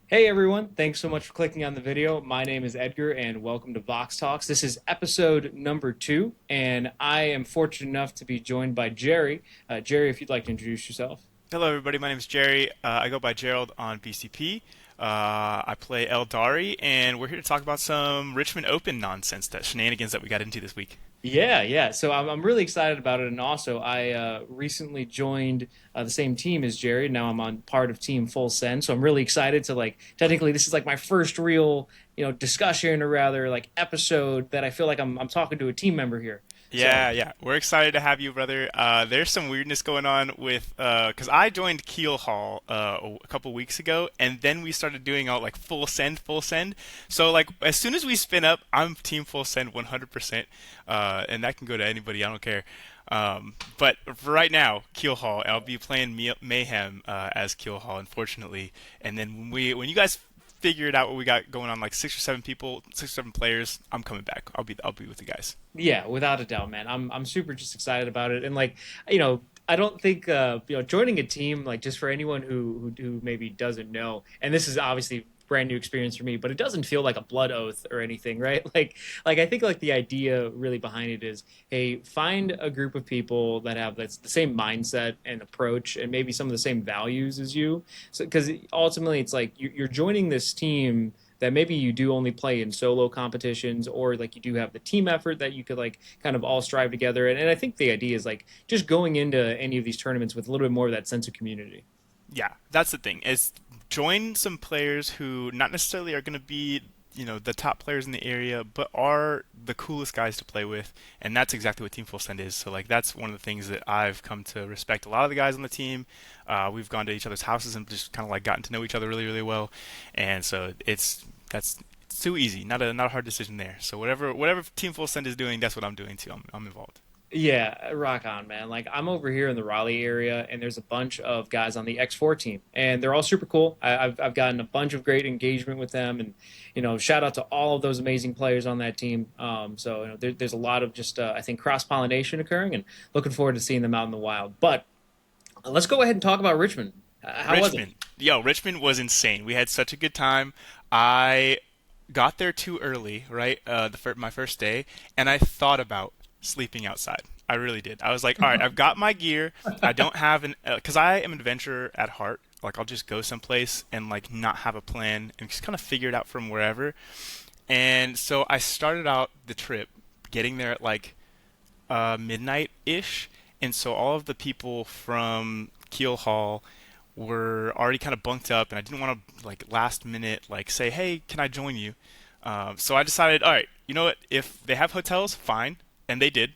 Hey everyone, thanks so much for clicking on the video. My name is Edgar and welcome to VoxTalks. This is episode number 2, and I am fortunate enough to be joined by Jerry. Jerry, if you'd like to introduce yourself. Hello, everybody. My name is Jerry. I go by Gerald on BCP. I play Eldari, and we're here to talk about some Richmond Open nonsense, that shenanigans that we got into this week. Yeah. So I'm really excited about it. And also, I recently joined the same team as Jerry. Now I'm on part of Team Full Send. So I'm really excited to technically, this is like my first real, discussion or rather like episode that I feel like I'm talking to a team member here. So Yeah. We're excited to have you, brother. There's some weirdness going on with, because I joined Keel Hall a couple weeks ago, and then we started doing all like full send, full send. So like as soon as we spin up, I'm team full send 100%, and that can go to anybody. I don't care. But for right now, Keel Hall, I'll be playing Mayhem as Keel Hall, unfortunately. And then when you guys figure it out what we got going on, like 6 or 7 people, 6 or 7 players, I'm coming back. I'll be with the guys. yeah, without a doubt, man. I'm super just excited about it. And you know, I don't think joining a team like just for anyone who maybe doesn't know, and this is obviously brand new experience for me, but it doesn't feel like a blood oath or anything, right? Like I think like the idea really behind it is, hey, find a group of people that have that's the same mindset and approach and maybe some of the same values as you. So because ultimately it's like you're joining this team that maybe you do only play in solo competitions or like you do have the team effort that you could like kind of all strive together. And I think the idea is like just going into any of these tournaments with a little bit more of that sense of community. Yeah, that's the thing. Is join some players who not necessarily are going to be, the top players in the area, but are the coolest guys to play with, and that's exactly what Team Full Send is. So like that's one of the things that I've come to respect a lot of the guys on the team. We've gone to each other's houses and just kind of like gotten to know each other really, really well, and so it's too easy. Not a hard decision there. So whatever Team Full Send is doing, that's what I'm doing too. I'm involved. Yeah, rock on, man. Like I'm over here in the Raleigh area, and there's a bunch of guys on the X4 team, and they're all super cool. I've gotten a bunch of great engagement with them, and shout out to all of those amazing players on that team. So there's a lot of just I think cross pollination occurring, and looking forward to seeing them out in the wild. But let's go ahead and talk about Richmond. How was it? Richmond was insane. We had such a good time. I got there too early, right? My first day, and I thought about sleeping outside. I really did. I was like, all right, I've got my gear. I don't have an because I am an adventurer at heart. Like I'll just go someplace and like not have a plan and just kind of figure it out from wherever. And so I started out the trip getting there at like midnight ish, and so all of the people from Keel Hall were already kind of bunked up, and I didn't want to like last minute like say, hey, can I join you? So I decided, all right, you know what? If they have hotels, fine, and they did.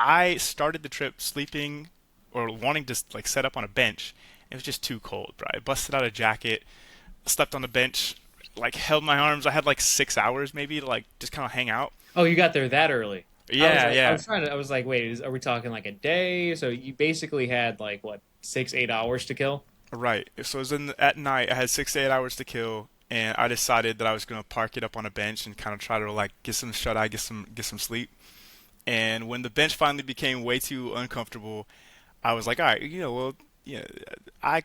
I started the trip sleeping or wanting to like set up on a bench. It was just too cold, bro. I busted out a jacket, slept on the bench, like held my arms. I had like 6 hours maybe to like just kind of hang out. Oh, you got there that early. Yeah, I yeah. was trying to, I was like, wait, are we talking like a day? So you basically had like what, 6, 8 hours to kill? Right. So it was at night. I had 6 to 8 hours to kill, and I decided that I was gonna park it up on a bench and kind of try to like get some shut eye, get some sleep. And when the bench finally became way too uncomfortable, I was like, all right, well, yeah, I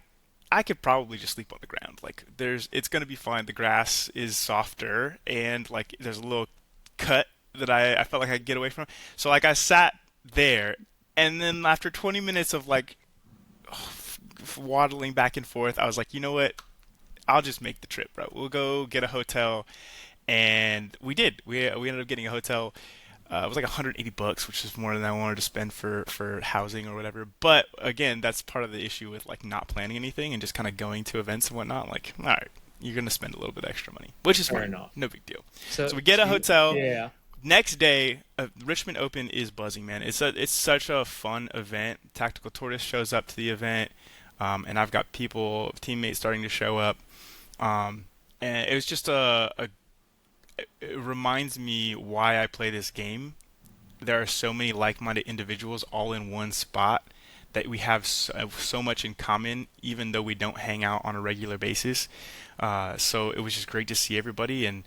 I could probably just sleep on the ground. Like it's gonna be fine. The grass is softer, and like there's a little cut that I felt like I could get away from. So like I sat there, and then after 20 minutes of like waddling back and forth, I was like, you know what? I'll just make the trip, bro. We'll go get a hotel, and we did. We ended up getting a hotel. It was like $180, which is more than I wanted to spend for housing or whatever. But again, that's part of the issue with like not planning anything and just kind of going to events and whatnot. Like, all right, you're gonna spend a little bit extra money, which is Fair fine, enough. no big deal. So, So we get a so hotel. yeah. Next day, Richmond Open is buzzing, man. It's such a fun event. Tactical Tortoise shows up to the event, and I've got teammates starting to show up. And it was just it reminds me why I play this game. There are so many like-minded individuals all in one spot that we have so much in common, even though we don't hang out on a regular basis. So it was just great to see everybody, and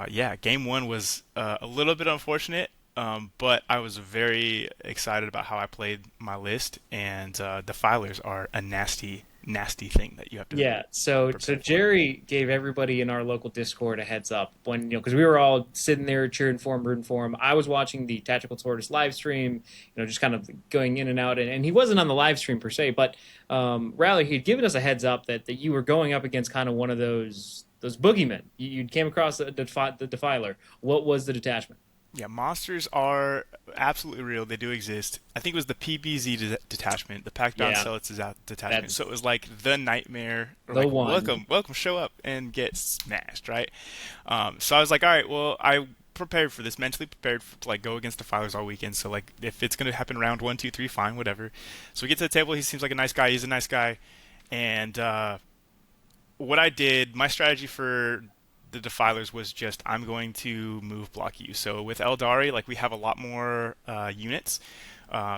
yeah, game one was a little bit unfortunate, but I was very excited about how I played my list, and the Filers are a nasty, nasty thing that you have to Yeah, so prepare for. Jerry gave everybody in our local Discord a heads up when because we were all sitting there cheering for him, rooting for him. I was watching the Tactical Tortoise live stream, just kind of going in and out, and he wasn't on the live stream per se, but rather he'd given us a heads up that you were going up against kind of one of those boogeymen. You came across the Defiler. What was the detachment? Yeah, monsters are absolutely real. They do exist. I think it was the PBZ detachment, the Packed Bound Yeah, Zealots detachment. So that's it was like the nightmare, or the like one. welcome, welcome, show up and get smashed, right? So I was like, all right, well, I prepared for this, mentally prepared to like go against the Filers all weekend. So like, if it's gonna happen round one, two, three, fine, whatever. So we get to the table. He seems like a nice guy. He's a nice guy, and what I did, my strategy for the Defilers was just I'm going to move block you. So with Aeldari, like we have a lot more units.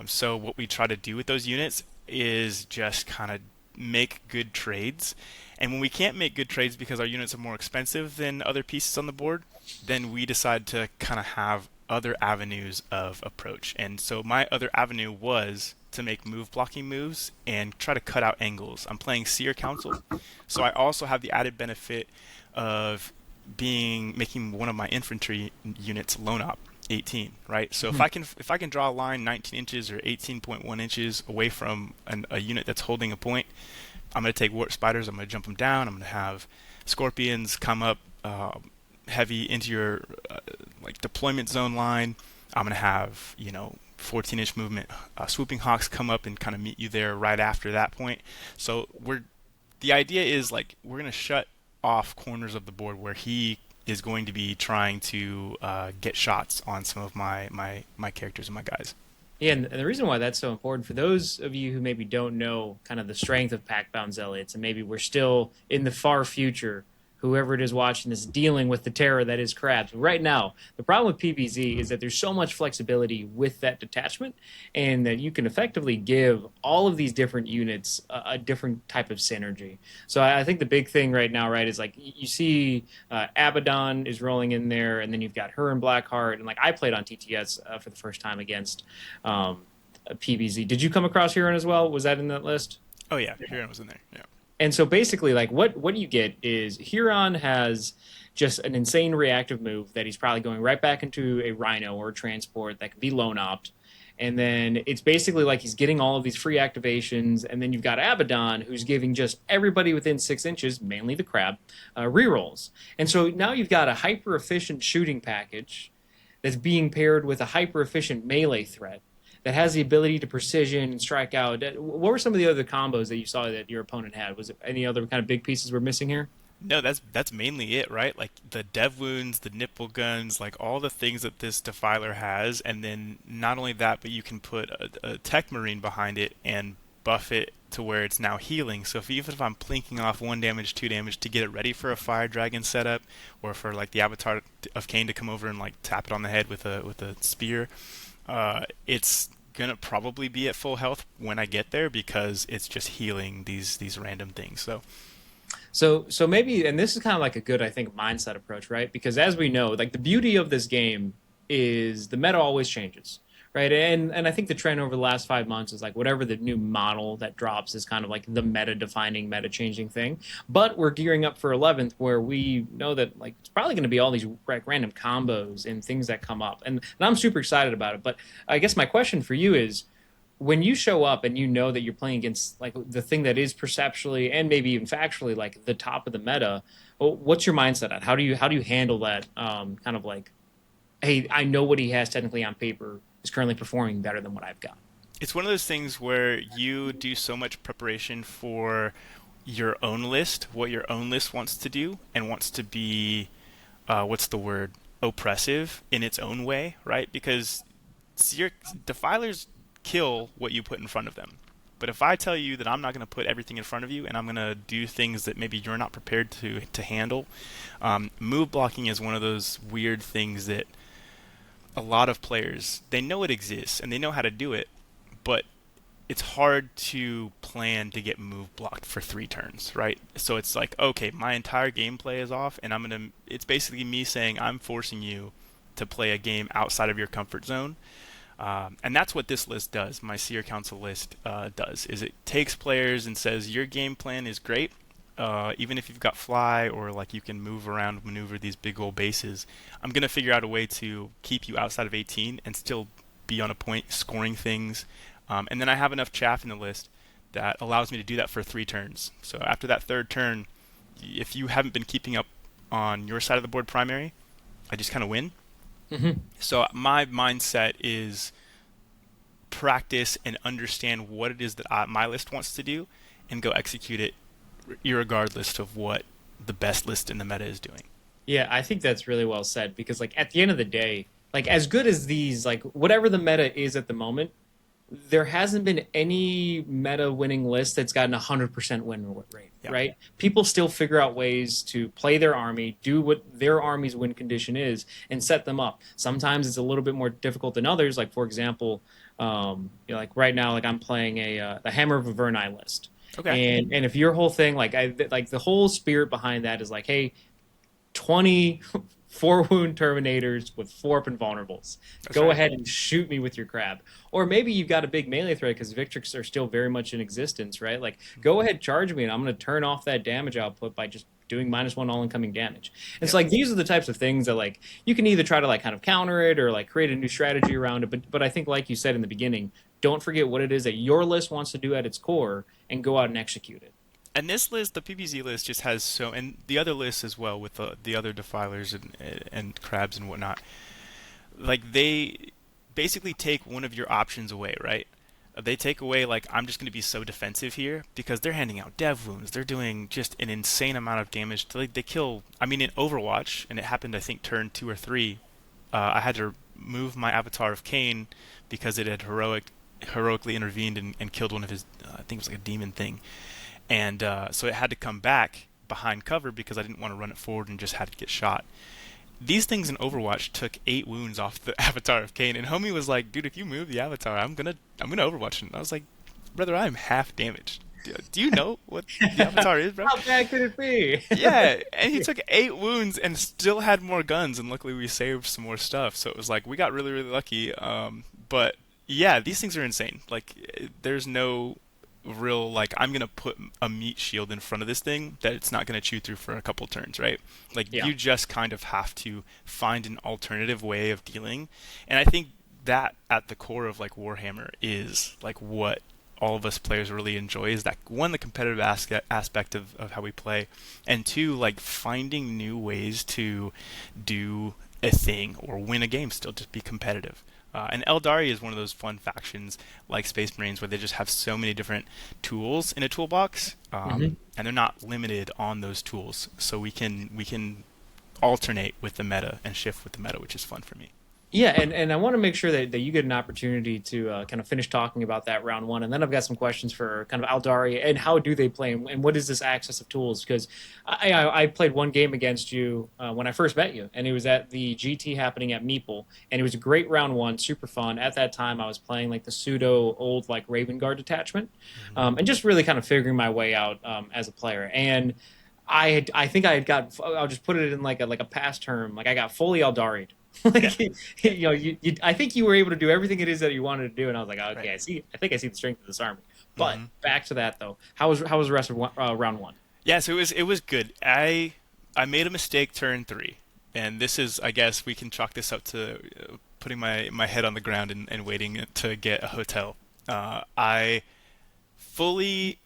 So what we try to do with those units is just kind of make good trades. And when we can't make good trades because our units are more expensive than other pieces on the board, then we decide to kind of have other avenues of approach. And so my other avenue was to make move blocking moves and try to cut out angles. I'm playing Seer Council, so I also have the added benefit of being making one of my infantry units lone op 18, right? So if I can draw a line 19 inches or 18.1 inches away from a unit that's holding a point, I'm going to take warp spiders. I'm going to jump them down. I'm going to have scorpions come up heavy into your like deployment zone line. I'm going to have 14-inch movement swooping hawks come up and kind of meet you there right after that point. So the idea is like we're going to shut off corners of the board where he is going to be trying to get shots on some of my characters and my guys. Yeah, and the reason why that's so important for those of you who maybe don't know kind of the strength of Packbound Zealots, and maybe we're still in the far future, whoever it is watching this dealing with the terror that is crabs. Right now, the problem with PBZ is that there's so much flexibility with that detachment, and that you can effectively give all of these different units a different type of synergy. So I think the big thing right now, right, is like you see Abaddon is rolling in there, and then you've got her and Blackheart, and like I played on TTS for the first time against um, PBZ. Did you come across Huron as well? Was that in that list? Oh yeah, Huron was in there. Yeah. And so basically, like what you get is Huron has just an insane reactive move that he's probably going right back into a Rhino or a transport that could be lone opt. And then it's basically like he's getting all of these free activations, and then you've got Abaddon who's giving just everybody within 6 inches, mainly the crab, rerolls. And so now you've got a hyper efficient shooting package that's being paired with a hyper efficient melee threat that has the ability to precision and strike out. What were some of the other combos that you saw that your opponent had? Was it any other kind of big pieces we're missing here? No, that's mainly it, right? Like the dev wounds, the nipple guns, like all the things that this defiler has, and then not only that, but you can put a tech marine behind it and buff it to where it's now healing. So even if I'm plinking off 1 damage, 2 damage to get it ready for a fire dragon setup, or for like the avatar of Cain to come over and like tap it on the head with a spear, it's gonna probably be at full health when I get there because it's just healing these random things. So So maybe, and this is kind of like a good, I think, mindset approach, right? Because as we know, like the beauty of this game is the meta always changes, right? And I think the trend over the last 5 months is like whatever the new model that drops is kind of like the meta defining, meta changing thing. But we're gearing up for 11th, where we know that like it's probably going to be all these like random combos and things that come up, and I'm super excited about it. But I guess my question for you is when you show up and you know that you're playing against like the thing that is perceptually and maybe even factually like the top of the meta, what's your mindset at? How do you handle that kind of like, hey, I know what he has technically on paper is currently performing better than what I've got. it's one of those things where you do so much preparation for your own list, what your own list wants to do, and wants to be, what's the word, oppressive in its own way, right? Because your defilers kill what you put in front of them. But if I tell you that I'm not going to put everything in front of you and I'm going to do things that maybe you're not prepared to handle, move blocking is one of those weird things that a lot of players, they know it exists and they know how to do it, but it's hard to plan to get move blocked for 3 turns, right? So it's like, okay, my entire gameplay is off, and it's basically me saying I'm forcing you to play a game outside of your comfort zone. And that's what this list does. My Seer Council list does is it takes players and says your game plan is great. Even if you've got fly or like you can move around, maneuver these big old bases, I'm gonna figure out a way to keep you outside of 18 and still be on a point, scoring things. And then I have enough chaff in the list that allows me to do that for 3 turns. So after that third turn, if you haven't been keeping up on your side of the board primary, I just kind of win. Hmm. So my mindset is practice and understand what it is that my list wants to do and go execute it regardless of what the best list in the meta is doing. Yeah, I think that's really well said because like at the end of the day, like as good as these, like whatever the meta is at the moment, there hasn't been any meta winning list that's gotten 100% win rate, Yeah. right? People still figure out ways to play their army, do what their army's win condition is, and set them up. Sometimes it's a little bit more difficult than others. Like for example, like right now, like I'm playing the Hammer of Averni list, Okay. and if your whole thing, like the whole spirit behind that is like, hey, 20 4 wound terminators with 4 invulnerables. That's Go right. ahead and shoot me with your crab. Or maybe you've got a big melee threat because Victrix are still very much in existence, right? Like, go ahead, charge me, and I'm going to turn off that damage output by just doing -1 all incoming damage. And Yep. so, like, these are the types of things that, like, you can either try to, like, kind of counter it or, like, create a new strategy around it. But I think, like you said in the beginning, don't forget what it is that your list wants to do at its core and go out and execute it. And this list, the PPZ list, just has so, and the other lists as well with the other defilers and crabs and whatnot. Like they basically take one of your options away, right? They take away like I'm just going to be so defensive here because they're handing out dev wounds. They're doing just an insane amount of damage. Like they kill. I mean, in Overwatch, and it happened I think turn 2 or 3. I had to move my Avatar of Cain because it had heroically intervened and killed one of his. I think it was like a demon thing, and so it had to come back behind cover because I didn't want to run it forward and just had to get shot. These things in Overwatch took 8 wounds off the Avatar of Cain, and homie was like, "Dude, if you move the Avatar, I'm gonna Overwatch it." And I was like, "Brother, I am half damaged. Do you know what the Avatar is, bro?" How bad could it be? Yeah, and he took 8 wounds and still had more guns, and luckily we saved some more stuff. So it was like we got really, really lucky. But yeah, these things are insane. Like, there's no real like I'm gonna put a meat shield in front of this thing that it's not gonna chew through for a couple turns, right? Like Yeah. you just kind of have to find an alternative way of dealing, and I think that at the core of like Warhammer is like what all of us players really enjoy is that one the competitive aspect of how we play, and two like finding new ways to do a thing or win a game, still just be competitive. And Eldari is one of those fun factions like Space Marines where they just have so many different tools in a toolbox, Hmm. and they're not limited on those tools. So we can alternate with the meta and shift with the meta, which is fun for me. Yeah, and I want to make sure that you get an opportunity to kind of finish talking about that round one, and then I've got some questions for kind of Aldari and how do they play and what is this access of tools? Because I played one game against you when I first met you, and it was at the GT happening at Meeple, and it was a great round one, super fun. At that time, I was playing like the pseudo old like Raven Guard detachment, Hmm. and just really kind of figuring my way out as a player. And I think I had got I'll just put it in like a past term, like I got fully Aldari'd. Yeah, Like I think you were able to do everything it is that you wanted to do, and I was like, right. okay, I think I see the strength of this army. But Hmm. back to that though, how was the rest of round one? Yeah, so it was good. I made a mistake turn 3, and this is I guess we can chalk this up to putting my head on the ground and waiting to get a hotel. I fully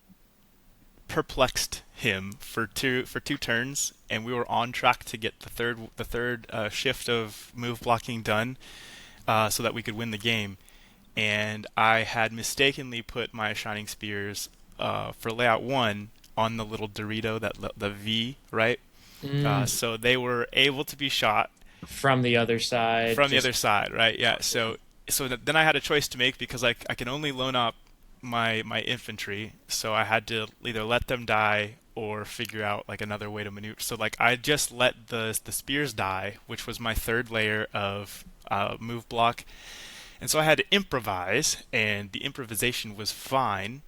perplexed him for two turns, and we were on track to get the third shift of move blocking done, so that we could win the game. And I had mistakenly put my shining spears for layout 1 on the little Dorito, the V, right? Mm, So they were able to be shot from the other side, from the just other side, right? Yeah. So then I had a choice to make because I can only loan up my infantry, so I had to either let them die or figure out like another way to maneuver. So like I just let the spears die, which was my third layer of move block, and so I had to improvise, and the improvisation was fine.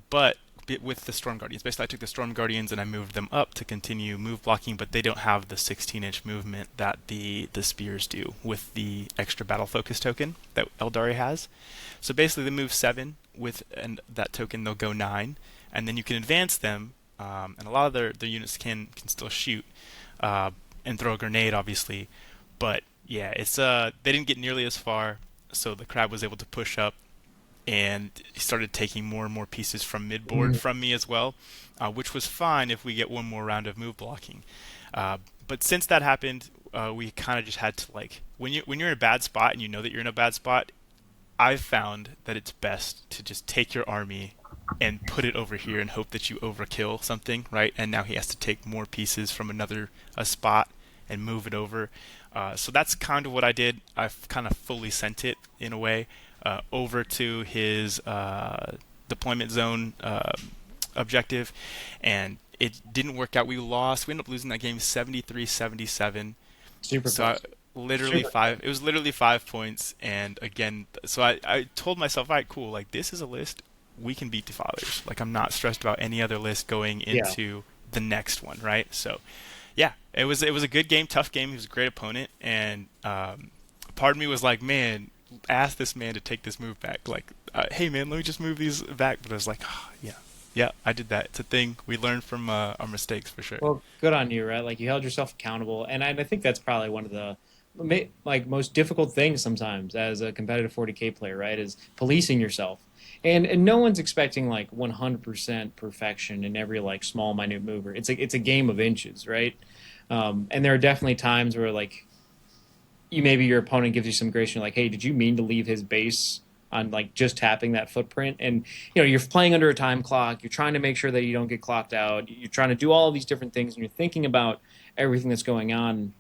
But with the Storm Guardians. Basically, I took the Storm Guardians and I moved them up to continue move blocking, but they don't have the 16-inch movement that the spears do with the extra battle focus token that Aeldari has. So basically, they move 7 with and that token. They'll go 9, and then you can advance them. And a lot of their units can still shoot and throw a grenade, obviously. But yeah, it's they didn't get nearly as far, so the crab was able to push up and he started taking more and more pieces from midboard from me as well, which was fine if we get one more round of move blocking. But since that happened, we kind of just had to like when you're in a bad spot and you know that you're in a bad spot, I've found that it's best to just take your army and put it over here and hope that you overkill something, right? And now he has to take more pieces from another a spot and move it over. So that's kind of what I did. I've kind of fully sent it in a way over to his deployment zone objective, and it didn't work out. We lost. We ended up losing that game 73-77. Super So I, close. literally Super. five. It was literally 5 points, and again, so I told myself, all right, cool. Like this is a list we can beat defilers. Like I'm not stressed about any other list going Yeah. into the next one, right? So yeah, it was a good game, tough game. He was a great opponent, and part of me was like, man, ask this man to take this move back. Like, hey man, let me just move these back. But I was like, oh, yeah, yeah, I did that. It's a thing we learned from our mistakes for sure. Well, good on you, right? Like you held yourself accountable, and I think that's probably one of the like most difficult things sometimes as a competitive 40K player, right? Is policing yourself, and no one's expecting like 100% perfection in every like small minute mover. It's a game of inches, right? And there are definitely times where like you maybe your opponent gives you some grace and you're like, hey, did you mean to leave his base on like just tapping that footprint? And you're playing under a time clock, you're trying to make sure that you don't get clocked out, you're trying to do all of these different things and you're thinking about everything that's going on.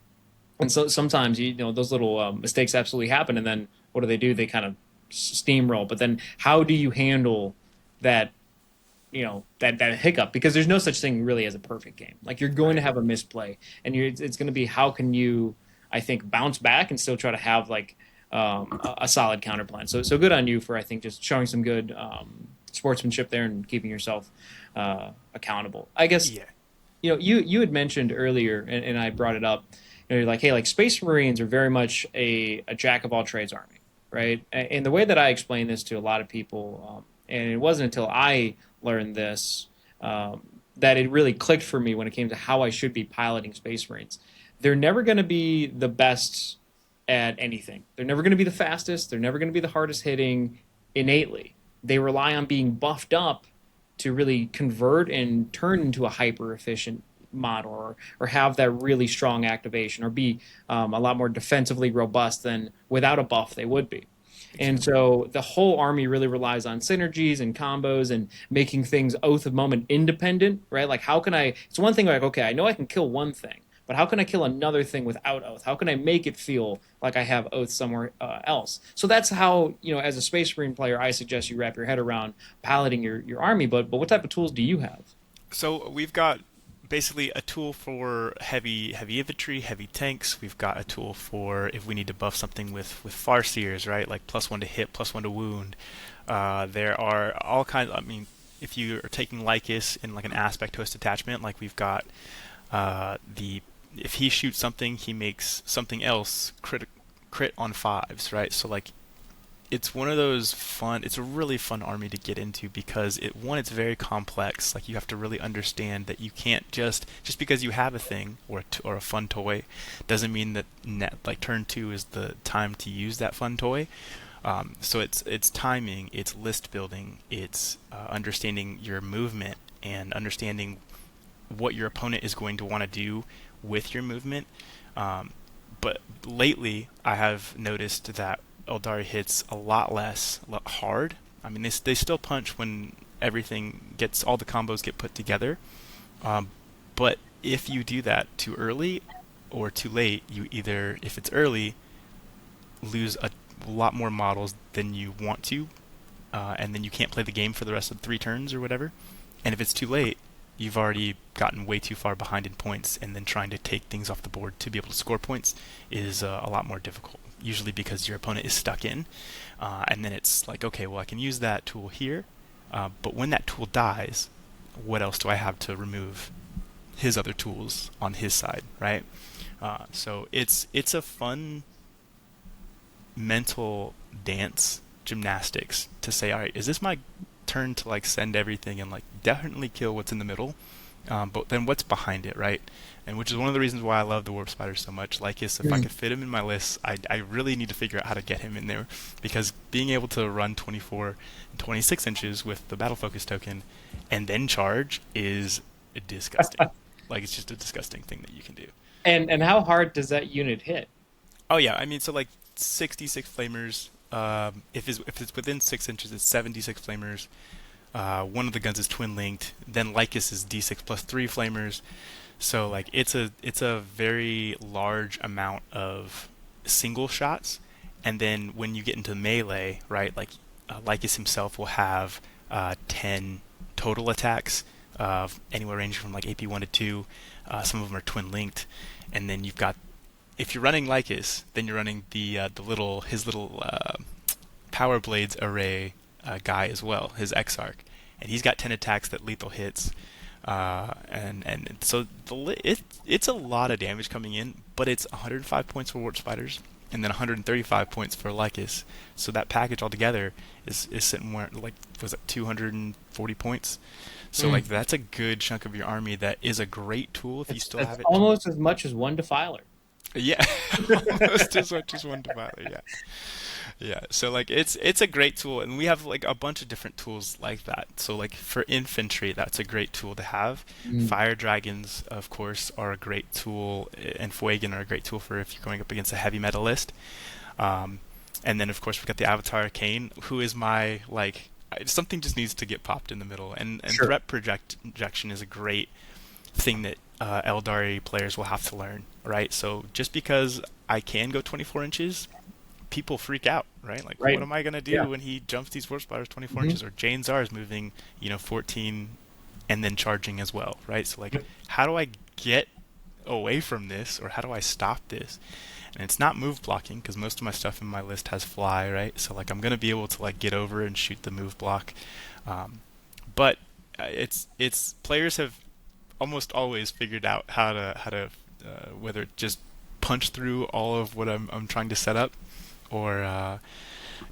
And so sometimes those little mistakes absolutely happen, and then what do? They kind of steamroll. But then how do you handle that that hiccup, because there's no such thing really as a perfect game. Like you're going to Right. have a misplay, and it's going to be how can you, I think, bounce back and still try to have like a solid counter plan. So good on you for, I think, just showing some good sportsmanship there and keeping yourself accountable. I guess Yeah. you had mentioned earlier, and I brought it up. You're like, hey, like Space Marines are very much a jack of all trades army, right? And the way that I explain this to a lot of people, and it wasn't until I learned this that it really clicked for me when it came to how I should be piloting Space Marines. They're never going to be the best at anything. They're never going to be the fastest. They're never going to be the hardest hitting innately. They rely on being buffed up to really convert and turn into a hyper efficient model, or have that really strong activation, or be a lot more defensively robust than without a buff they would be. And Exactly. so the whole army really relies on synergies and combos and making things oath of moment independent, right? Like how can I? It's one thing like, okay, I know I can kill one thing, but how can I kill another thing without oath? How can I make it feel like I have oath somewhere else? So that's how, as a Space Marine player, I suggest you wrap your head around piloting your army. But what type of tools do you have? So we've got basically a tool for heavy infantry, heavy tanks. We've got a tool for if we need to buff something with Farseers, right? Like +1 to hit, +1 to wound. There are all kinds. I mean, if you are taking Lycus in like an aspect host attachment, like we've got the if he shoots something, he makes something else crit on fives, right? So like it's one of those fun. It's a really fun army to get into because it's very complex. Like you have to really understand that you can't just because you have a thing or a fun toy doesn't mean that like turn 2 is the time to use that fun toy. So it's timing, it's list building, it's understanding your movement and understanding what your opponent is going to want to do with your movement. But lately, I have noticed that Eldari hits a lot less hard. I mean, they still punch when everything gets all the combos get put together. Um, but if you do that too early or too late, you either, if it's early, lose a lot more models than you want to, and then you can't play the game for the rest of 3 turns or whatever. And if it's too late, you've already gotten way too far behind in points, and then trying to take things off the board to be able to score points is a lot more difficult. Usually because your opponent is stuck in, and then it's like, okay, well, I can use that tool here, but when that tool dies, what else do I have to remove his other tools on his side, right? So it's a fun mental dance gymnastics to say, all right, is this my turn to like send everything and like definitely kill what's in the middle, but then what's behind it, right? And which is one of the reasons why I love the warp spider so much. Like, if I Mm. could fit him in my list, I really need to figure out how to get him in there, because being able to run 24 and 26 inches with the battle focus token and then charge is disgusting. Like, it's just a disgusting thing that you can do. And how hard does that unit hit? Oh yeah, I mean, so like 66 flamers. If it's within 6 inches, it's 76 flamers. One of the guns is twin linked. Then Lycus is D6 plus 3 flamers. So like it's a very large amount of single shots. And then when you get into melee, right, like Lycus himself will have 10 total attacks, anywhere ranging from like AP 1 to 2. Some of them are twin linked, and then you've got, if you're running Lycus, then you're running the little his little Power Blades array guy as well, his Exarch, and he's got 10 attacks that lethal hits, and so it's a lot of damage coming in, but it's 105 points for Warp Spiders, and then 135 points for Lycus. So that package altogether is sitting where, like, was it 240 points? So Mm. like that's a good chunk of your army that is a great tool if you still That's have it. almost as much as one defiler. Yeah, almost as much as one divider. Yeah, yeah. So like it's a great tool, and we have like a bunch of different tools like that. So like for infantry, that's a great tool to have. Mm. Fire dragons, of course, are a great tool, and Fuegan are a great tool for if you're going up against a heavy metal list. Um, and then of course we've got the Avatar Arcane, who is my like something just needs to get popped in the middle, and Sure. threat projection is a great thing that Aeldari players will have to learn, right? So just because I can go 24 inches, people freak out, right? Like, what Right. am I gonna Yeah. do when he jumps these warp spiders 24 Hmm. inches? Or Jane Czar is moving, 14 and then charging as well, right? So like, Yep. how do I get away from this, or how do I stop this? And it's not move blocking, because most of my stuff in my list has fly, right? So like, I'm gonna be able to like get over and shoot the move block, um, but it's players have almost always figured out how to whether it just punch through all of what I'm trying to set up, or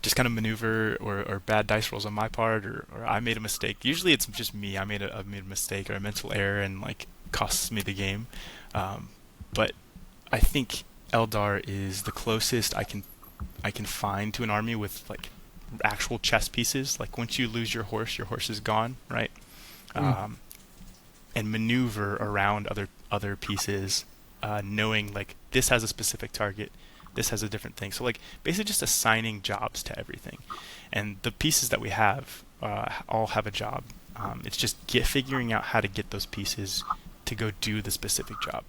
just kind of maneuver, or bad dice rolls on my part, or I made a mistake. Usually it's just me. I made a mistake or a mental error, and like costs me the game. Um, but I think Eldar is the closest I can find to an army with like actual chess pieces. Like, once you lose your horse is gone, right? Mm. Um, and maneuver around other pieces, knowing like this has a specific target, this has a different thing. So like basically just assigning jobs to everything, and the pieces that we have all have a job. It's just figuring out how to get those pieces to go do the specific job.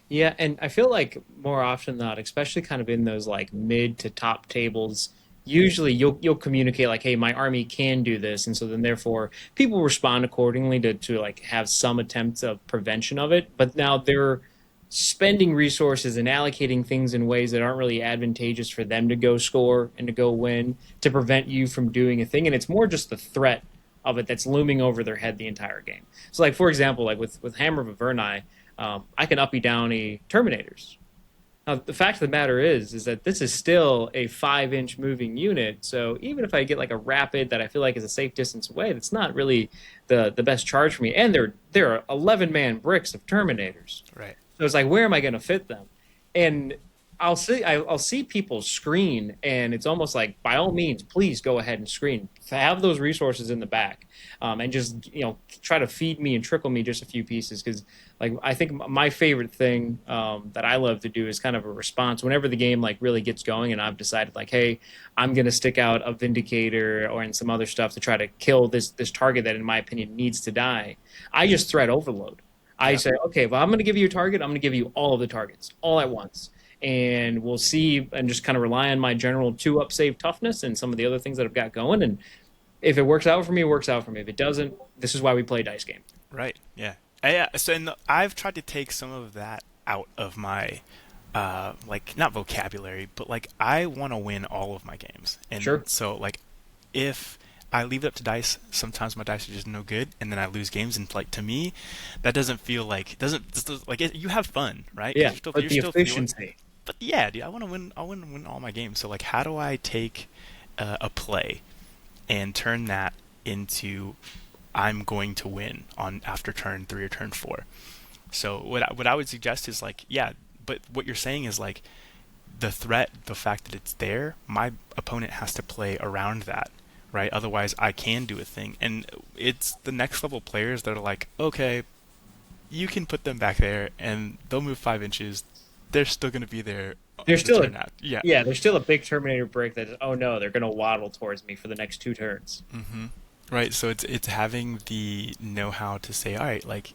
Yeah, and I feel like more often than not, especially kind of in those like mid to top tables, usually you'll communicate like, "Hey, my army can do this," and so then therefore people respond accordingly to like have some attempt of prevention of it. But now they're spending resources and allocating things in ways that aren't really advantageous for them to go score and to go win to prevent you from doing a thing, and it's more just the threat of it that's looming over their head the entire game. So, like for example, like with Hammer of Averni, I can uppy downy Terminators. Now, the fact of the matter is that this is still a 5 inch moving unit. So even if I get like a rapid that I feel like is a safe distance away, that's not really the best charge for me. And there are 11 man bricks of Terminators. Right. So it's like, where am I going to fit them? And I'll see people screen, and it's almost like, by all means, please go ahead and screen. Have those resources in the back, and just try to feed me and trickle me just a few pieces. Because like I think my favorite thing that I love to do is kind of a response whenever the game like really gets going, and I've decided like, hey, I'm going to stick out a Vindicator or and some other stuff to try to kill this target that, in my opinion, needs to die. I just threat overload. I Yeah. say, okay, well, I'm going to give you a target. I'm going to give you all of the targets all at once. And we'll see, and just kind of rely on my general 2 up save toughness and some of the other things that I've got going. And if it works out for me, it works out for me. If it doesn't, this is why we play dice game. Right. Yeah. Yeah. So, and I've tried to take some of that out of my like, not vocabulary, but like, I want to win all of my games. And Sure. so like, if I leave it up to dice. Sometimes my dice are just no good, and then I lose games. And like to me, that doesn't feel like you have fun, right? Because Yeah, but you're the still feeling. efficiency. But yeah, dude, I want to win. I want to win all my games. So like, how do I take a play and turn that into I'm going to win on after turn 3 or turn 4? So what I would suggest is like, yeah, but what you're saying is like the threat, the fact that it's there, my opponent has to play around that, right? Otherwise, I can do a thing. And it's the next level players that are like, okay, you can put them back there and they'll move 5 inches. They're still going to be there There's the still a turn out. Yeah. Yeah, there's still a big Terminator break that oh no, they're gonna waddle towards me for the next 2 turns. hmm Right. So it's having the know-how to say, all right, like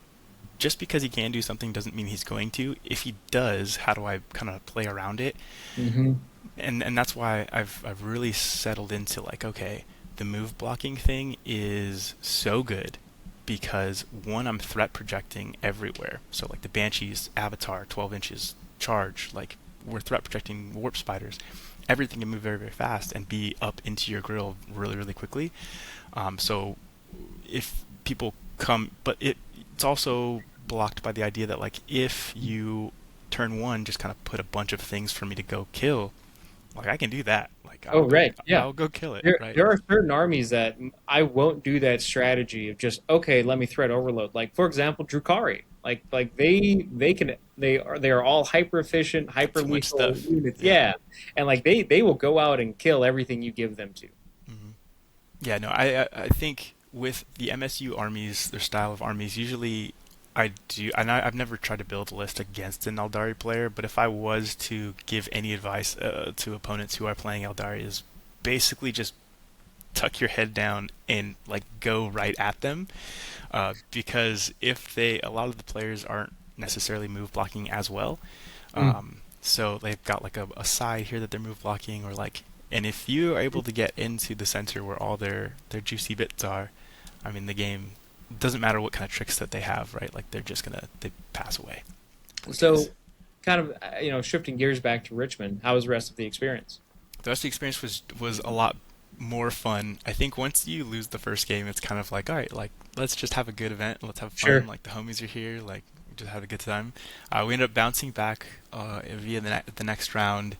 just because he can do something doesn't mean he's going to. If he does, how do I kind of play around it? Hmm. And that's why I've really settled into like, okay, the move blocking thing is so good because one, I'm threat projecting everywhere. So like the Banshee's avatar, 12 inches charge, like we're threat projecting warp spiders. Everything can move very, very fast and be up into your grill really, really quickly. So if people come, but it's also blocked by the idea that like if you turn one just kind of put a bunch of things for me to go kill, like I can do that. Like Oh right, yeah. I'll go kill it, There right? there are certain armies that I won't do that strategy of just okay, let me threat overload. Like for example, Drukari. Like they are all hyper efficient, hyper Too much lethal stuff. units. Yeah. Yeah, and like they will go out and kill everything you give them to. hmm Yeah, no, I think with the MSU armies, their style of armies, usually I do, and I've never tried to build a list against an Eldari player, but if I was to give any advice to opponents who are playing Eldari, is basically just tuck your head down and like go right at them, because if a lot of the players aren't necessarily move blocking as well, Mm. so they've got like a side here that they're move blocking or like, and if you are able to get into the center where all their juicy bits are, I mean the game doesn't matter what kind of tricks that they have, right? Like they pass away. Those guys. So, kind of shifting gears back to Richmond, how was the rest of the experience? The rest of the experience was a lot more fun. I think once you lose the first game, it's kind of like, all right, like let's just have a good event, let's have fun. Sure. Like the homies are here, like we just had a good time. We ended up bouncing back via the next round.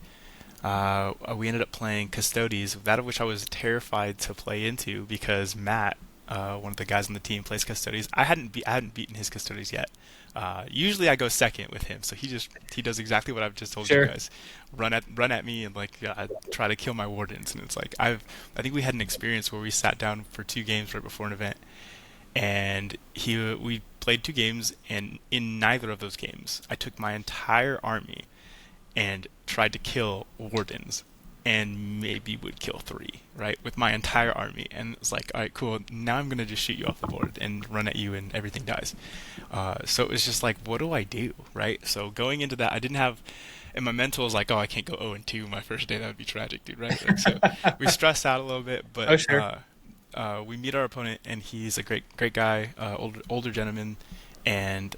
We ended up playing Custodes, that of which I was terrified to play into because Matt, one of the guys on the team, plays Custodes. I hadn't beaten his Custodes yet. Usually I go second with him, so he does exactly what I've just told you Sure. guys. Run at me and like try to kill my wardens, and it's like I think we had an experience where we sat down for 2 games right before an event, and we played 2 games, and in neither of those games I took my entire army and tried to kill wardens and maybe would kill 3, right, with my entire army. And it's like, all right, cool. Now I'm gonna just shoot you off the board and run at you, and everything dies. So it was just like, what do I do, right? So going into that, I didn't have, and my mental was like, oh, I can't go 0-2 my first day. That would be tragic, dude, right? Like, so we stressed out a little bit, but Oh, sure. we meet our opponent, and he's a great guy, older gentleman, and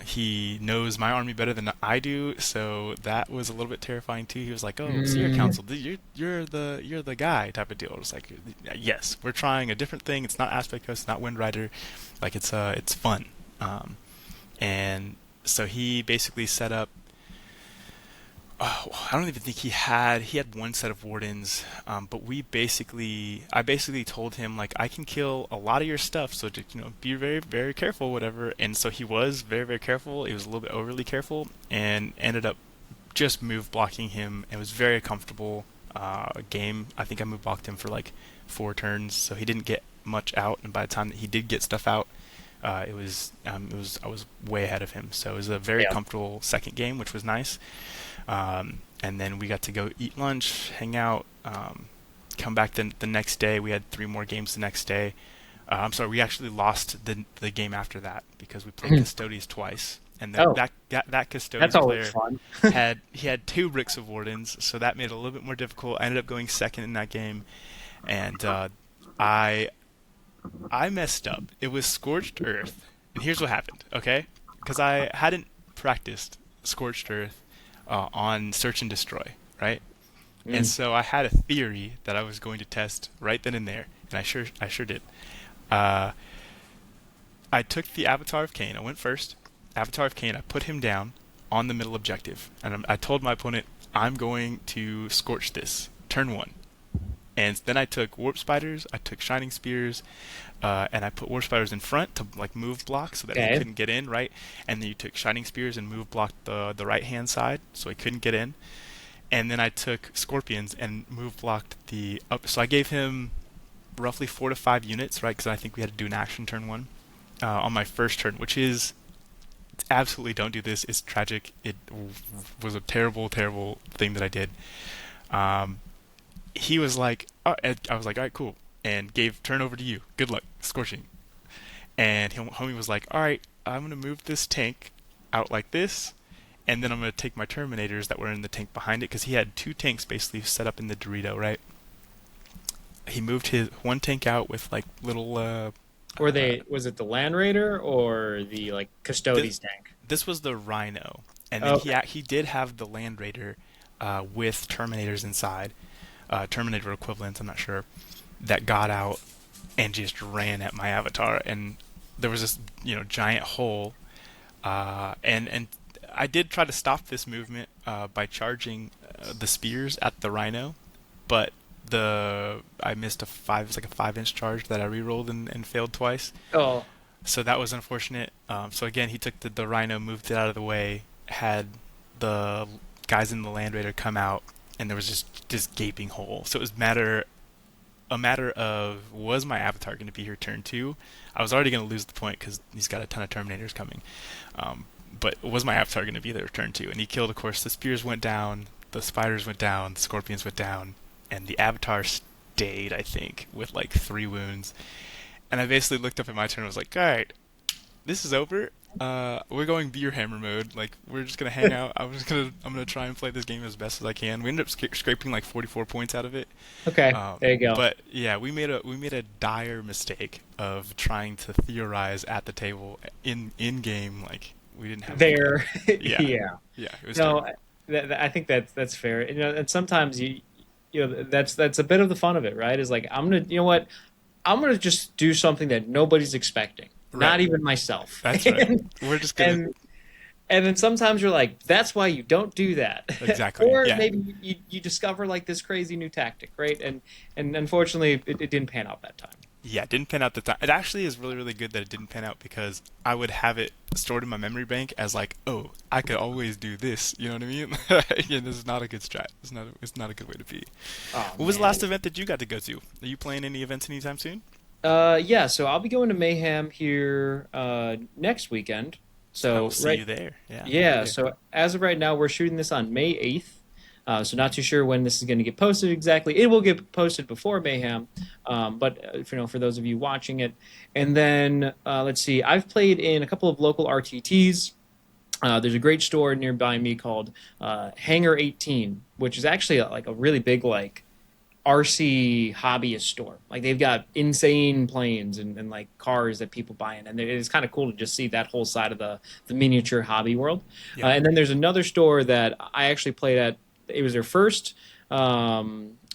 he knows my army better than I do, so that was a little bit terrifying too. He was like, "Oh, Seer Mm. Council, you're the guy," type of deal. I was like, "Yes, we're trying a different thing. It's not Aspect Host, it's not Wind Rider, like it's fun." And so he basically set up, I don't even think he had one set of wardens, but I basically told him like I can kill a lot of your stuff, so to be very very careful, whatever. And so he was very very careful. He was a little bit overly careful, and ended up just move blocking him. It was very comfortable game. I think I move blocked him for like 4 turns, so he didn't get much out. And by the time that he did get stuff out, I was way ahead of him. So it was a very Yeah. comfortable second game, which was nice. And then we got to go eat lunch, hang out, come back the next day. We had 3 more games the next day. I'm sorry, we actually lost the game after that because we played Custodes twice, and Oh, that that's Custodes always player fun. had 2 bricks of wardens, so that made it a little bit more difficult. I ended up going second in that game, and I I messed up. It was Scorched Earth, and here's what happened. Okay, because I hadn't practiced Scorched Earth on Search and Destroy, right? And Mm. so I had a theory that I was going to test right then and there, and I sure did. Uh, I took the Avatar of Cain. I went first. Avatar of Cain. I put him down on the middle objective, and I told my opponent, "I'm going to scorch this turn one." And then I took warp spiders. I took shining spears, and I put warp spiders in front to like move block so that he Okay. couldn't get in, right? And then you took shining spears and move blocked the right hand side so he couldn't get in. And then I took scorpions and move blocked the up. So I gave him roughly 4 to 5 units, right? Because I think we had to do an action turn one on my first turn, which is absolutely don't do this. It's tragic. Was a terrible, terrible thing that I did. Um, he was like, I was like, all right, cool, and gave turn over to you. Good luck, scorching. And homie was like, all right, I'm gonna move this tank out like this, and then I'm gonna take my Terminators that were in the tank behind it because he had two tanks basically set up in the Dorito, right? He moved his one tank out with like little Were uh, they? Was it the Land Raider or the like this Custodes tank? this was the Rhino, and then Okay. he did have the Land Raider with Terminators inside, Terminator equivalents. I'm not sure that got out and just ran at my Avatar, and there was this giant hole, and I did try to stop this movement by charging the spears at the Rhino, but the I missed a five. It's like a 5 inch charge that I rerolled and failed twice. Oh, So that was unfortunate. So again, he took the Rhino, moved it out of the way, had the guys in the Land Raider come out, and there was just this gaping hole. So it was a matter of was my Avatar going to be here turn two? I was already going to lose the point because he's got a ton of Terminators coming. But was my Avatar going to be there turn two? And he killed. Of course, the spears went down, the spiders went down, the scorpions went down, and the Avatar stayed. I think with like 3 wounds. And I basically looked up at my turn and was like, all right, this is over. We're going beer hammer mode. Like we're just gonna hang out. I'm gonna try and play this game as best as I can. We ended up scraping like 44 points out of it. okay. There you go. But yeah, we made a dire mistake of trying to theorize at the table in game. Like we didn't have any. There, Yeah, yeah. yeah, it was No, terrible. I think that's fair. And sometimes that's a bit of the fun of it, right? Is like I'm gonna, you know what? I'm gonna just do something that nobody's expecting, Right, not even myself. that's right. We're just gonna and and then sometimes you're like, that's why you don't do that. exactly. Or Yeah, maybe you discover like this crazy new tactic, right? And unfortunately, it didn't pan out that time. yeah, it didn't pan out the time. It actually is really, really good that it didn't pan out because I would have it stored in my memory bank as like, oh, I could always do this. You know what I mean? Yeah, this is not a good strat. It's not a good way to be. Oh What was the man. last event that you got to go to? Are you playing any events anytime soon? Yeah. So I'll be going to Mayhem here next weekend. I will So see right. you there. Yeah, I'll be Yeah. there. So as of right now, we're shooting this on May 8th. So not too sure when this is going to get posted exactly. It will get posted before Mayhem, but for those of you watching it, and then let's see. I've played in a couple of local RTTs. There's a great store nearby me called Hangar 18, which is actually like a really big like RC hobbyist store. Like they've got insane planes and like cars that people buy in, and it's kind of cool to just see that whole side of the miniature hobby world. Yeah. And then there's another store that I actually played at. It was their first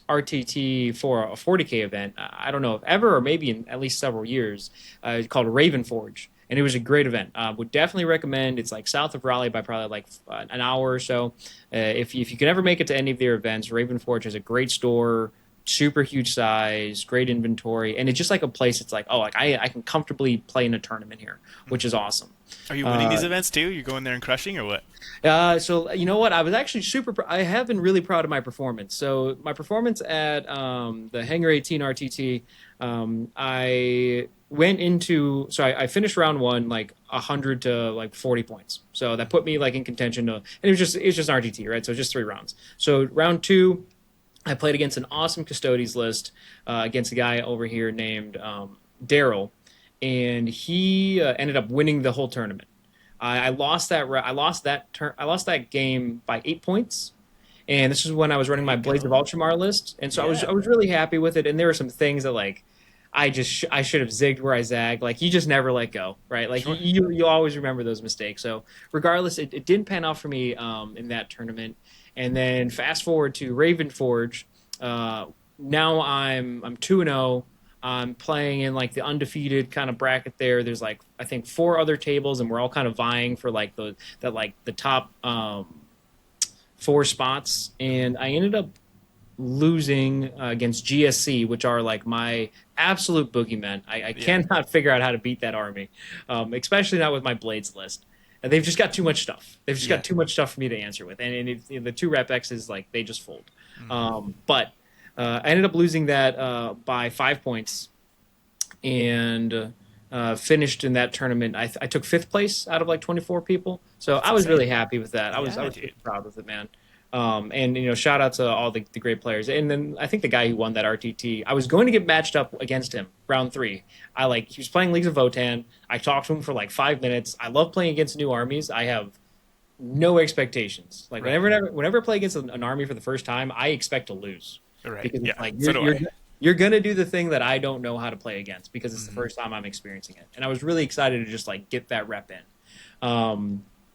RTT for a 40K event. I don't know if ever or maybe in at least several years. It's called Raven Forge, and it was a great event. Would definitely recommend. It's like south of Raleigh by probably like an hour or so. If you can ever make it to any of their events, Raven Forge has a great store, super huge size, great inventory, and it's just like a place. It's like, oh, like I can comfortably play in a tournament here, which is awesome. Are you winning these Uh, events too? You going there and crushing or what? so you know what? I was actually I have been really proud of my performance. So my performance at the Hangar 18 RTT, I went into I finished round one like 100 to like 40 points. So that put me like in contention to, and it was just an RTT, right? So just 3 rounds. So round two, I played against an awesome Custodes list against a guy over here named Daryl, and he ended up winning the whole tournament. I lost that. I lost that turn. I lost that game by 8 points, and this is when I was running There you my Blades of go. Ultramar list, and so I Yeah. was really happy with it. And there were some things that like I should have zigged where I zagged. Like you just never let go, right? Like Sure. you always remember those mistakes. So regardless, it didn't pan out for me in that tournament. And then fast forward to Raven Forge. Uh, Now I'm 2-0. I'm playing in like the undefeated kind of bracket there. There's like I think four other tables, and we're all kind of vying for like the top four spots. And I ended up losing against GSC, which are like my absolute boogeymen. I Yeah. cannot figure out how to beat that army, especially not with my blades list. And they've just got too much stuff. They've just got Yeah. too much stuff for me to answer with, and the two rep X's like they just fold. Hmm. But I ended up losing that by 5 points and finished in that tournament. I took fifth place out of like 24 people, so That's I was really insane. happy with that. I Yeah, was super dude. proud with it, man. And shout out to all the great players. And then I think the guy who won that RTT, I was going to get matched up against him round three. He was playing Leagues of Votan. I talked to him for like 5 minutes. I love playing against new armies. I have no expectations. Like Right. whenever I play against an army for the first time, I expect to lose Right. because it's Yeah. like So do I. you're gonna do the thing that I don't know how to play against because it's the Hmm. first time I'm experiencing it, and I was really excited to just like get that rep in.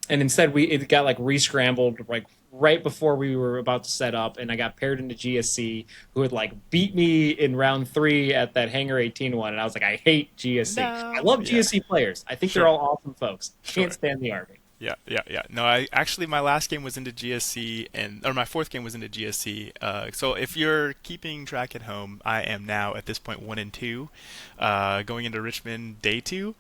And instead, it got like re-scrambled like right before we were about to set up, and I got paired into GSC, who had like beat me in round three at that Hangar 18 one, and I was like, I hate GSC. I No. love Yeah. GSC players. I think they're Sure. all awesome folks. Can't Sure. stand the army. Yeah, yeah, yeah. No, I actually my last game was into GSC or my fourth game was into GSC. So if you're keeping track at home, I am now at this point 1-2, going into Richmond day two,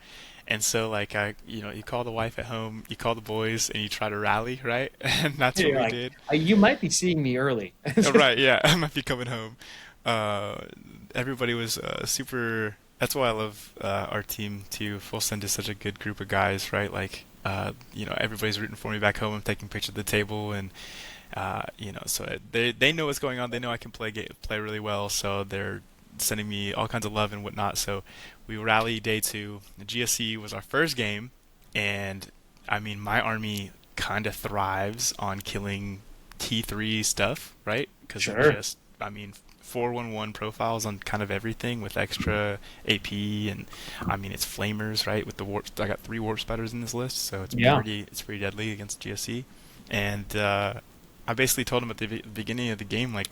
and so like you call the wife at home, you call the boys, and you try to rally, right? And that's what You're we like, did. You might be seeing me early. Oh, right, yeah, I might be coming home. Uh, Everybody was super. That's why I love our team too. Full Send is such a good group of guys, right? Like, everybody's rooting for me back home. I'm taking pictures of the table, and so they know what's going on. They know I can play really well, so they're sending me all kinds of love and whatnot. So we rally day two. The GSC was our first game, and I mean, my army kind of thrives on killing T3 stuff, right? Because of Sure. just, I mean, 411 profiles on kind of everything with extra AP, and I mean it's flamers, right? With the warp, I got three warp spiders in this list, so Yeah. it's pretty deadly against GSC. And I basically told him at the beginning of the game, like,